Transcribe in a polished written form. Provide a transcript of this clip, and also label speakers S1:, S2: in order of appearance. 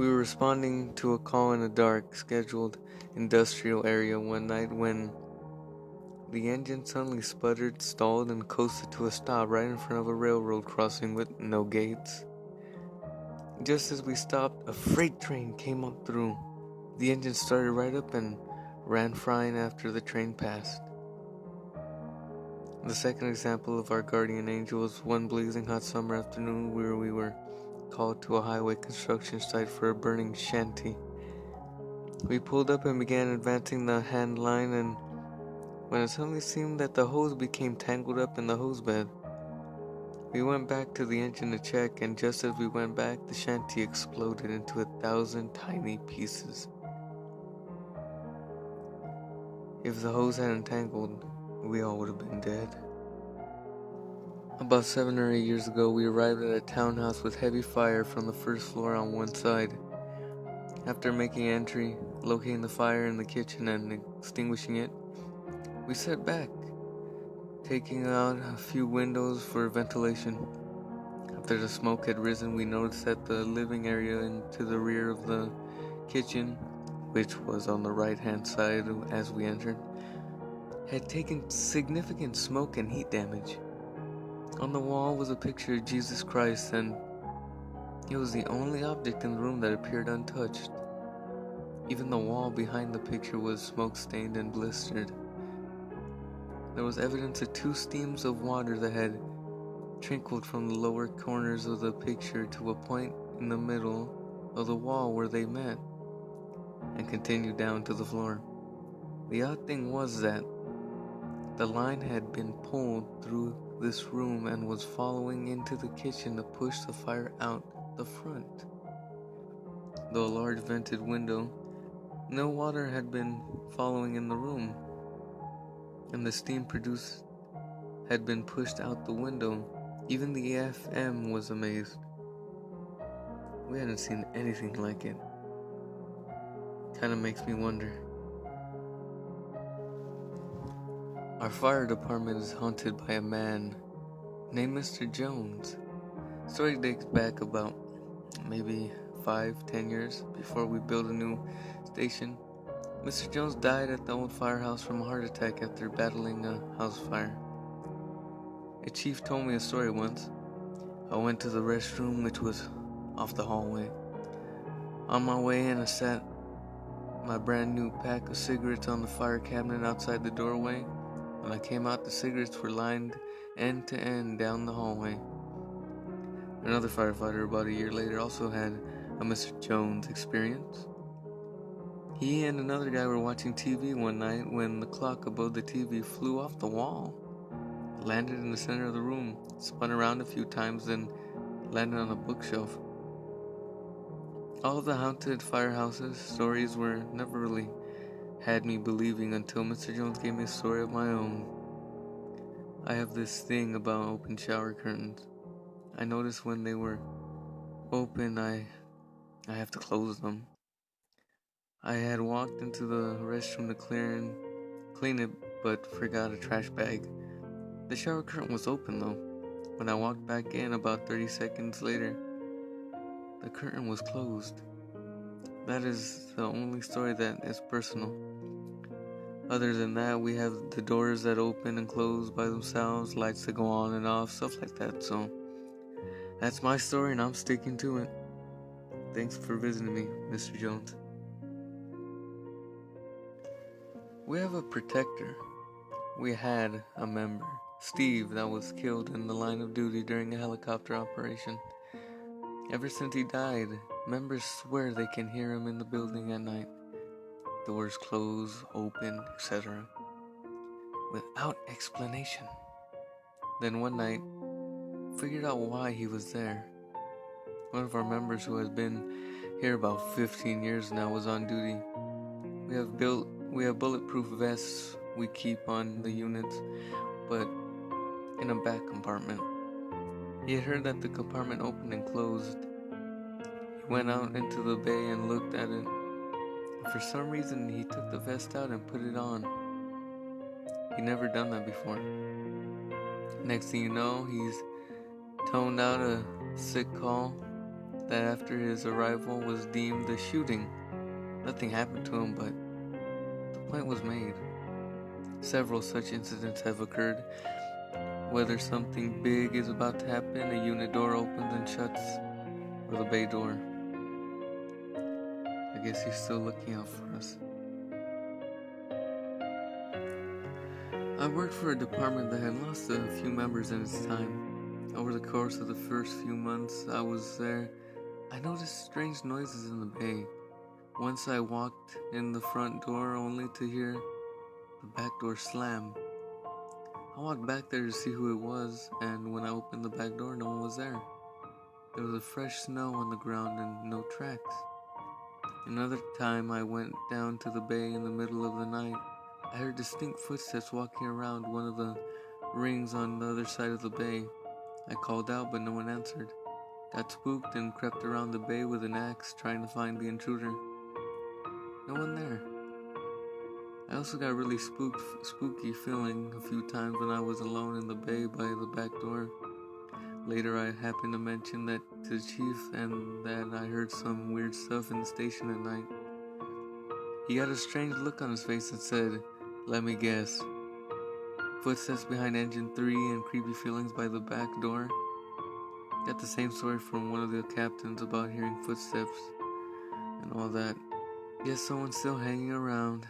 S1: We were responding to a call in a dark, scheduled industrial area one night when the engine suddenly sputtered, stalled, and coasted to a stop right in front of a railroad crossing with no gates. Just as we stopped, a freight train came up through. The engine started right up and ran frying after the train passed. The second example of our guardian angel was one blazing hot summer afternoon where we were called to a highway construction site for a burning shanty. We pulled up and began advancing the hand line, and when it suddenly seemed that the hose became tangled up in the hose bed, we went back to the engine to check, and just as we went back, the shanty exploded into 1,000 tiny pieces. If the hose hadn't tangled, we all would have been dead. About 7 or 8 years ago, we arrived at a townhouse with heavy fire from the first floor on one side. After making entry, locating the fire in the kitchen and extinguishing it, we sat back, taking out a few windows for ventilation. After the smoke had risen, we noticed that the living area and to the rear of the kitchen, which was on the right-hand side as we entered, had taken significant smoke and heat damage. On the wall was a picture of Jesus Christ, and it was the only object in the room that appeared untouched. Even the wall behind the picture was smoke-stained and blistered. There was evidence of 2 streams of water that had trickled from the lower corners of the picture to a point in the middle of the wall where they met, and continued down to the floor. The odd thing was that the line had been pulled through this room and was following into the kitchen to push the fire out the front. Though a large vented window, no water had been following in the room, and the steam produced had been pushed out the window. Even the FM was amazed. We hadn't seen anything like it. Kinda makes me wonder. Our fire department is haunted by a man named Mr. Jones. The story dates back about maybe 5-10 years before we built a new station. Mr. Jones died at the old firehouse from a heart attack after battling a house fire. A chief told me a story once. I went to the restroom, which was off the hallway. On my way in, I sat my brand new pack of cigarettes on the fire cabinet outside the doorway. When I came out, the cigarettes were lined end to end down the hallway. Another firefighter about a year later also had a Mr. Jones experience. He and another guy were watching TV one night when the clock above the TV flew off the wall, landed in the center of the room, spun around a few times, then landed on a bookshelf. All of the haunted firehouses stories were never really had me believing until Mr. Jones gave me a story of my own. I have this thing about open shower curtains. I notice when they were open, I have to close them. I had walked into the restroom to clean it, but forgot a trash bag. The shower curtain was open though. When I walked back in about 30 seconds later, the curtain was closed. That is the only story that is personal. Other than that, we have the doors that open and close by themselves, lights that go on and off, stuff like that. So that's my story and I'm sticking to it. Thanks for visiting me, Mr. Jones. We have a protector. We had a member, Steve, that was killed in the line of duty during a helicopter operation. Ever since he died, members swear they can hear him in the building at night. Doors close, open, etc. without explanation. Then one night, figured out why he was there. One of our members who has been here about 15 years now was on duty. We have bulletproof vests we keep on the units, but in a back compartment. He had heard that the compartment opened and closed. He went out into the bay and looked at it. For some reason, he took the vest out and put it on. He'd never done that before. Next thing you know, he's toned out a sick call. that after his arrival was deemed a shooting. Nothing happened to him, but the point was made. Several such incidents have occurred. Whether something big is about to happen, a unit door opens and shuts, or the bay door. I guess he's still looking out for us. I worked for a department that had lost a few members in its time. Over the course of the first few months I was there, I noticed strange noises in the bay. Once I walked in the front door only to hear the back door slam. I walked back there to see who it was, and when I opened the back door, no one was there. There was a fresh snow on the ground and no tracks. Another time I went down to the bay in the middle of the night. I heard distinct footsteps walking around one of the rings on the other side of the bay. I called out, but no one answered. Got spooked and crept around the bay with an axe, trying to find the intruder. No one there. I also got really spooky feeling a few times when I was alone in the bay by the back door. Later I happened to mention that to the chief and that I heard some weird stuff in the station at night. He got a strange look on his face and said, "Let me guess. Footsteps behind engine 3 and creepy feelings by the back door." Got the same story from one of the captains about hearing footsteps and all that. Guess someone's still hanging around.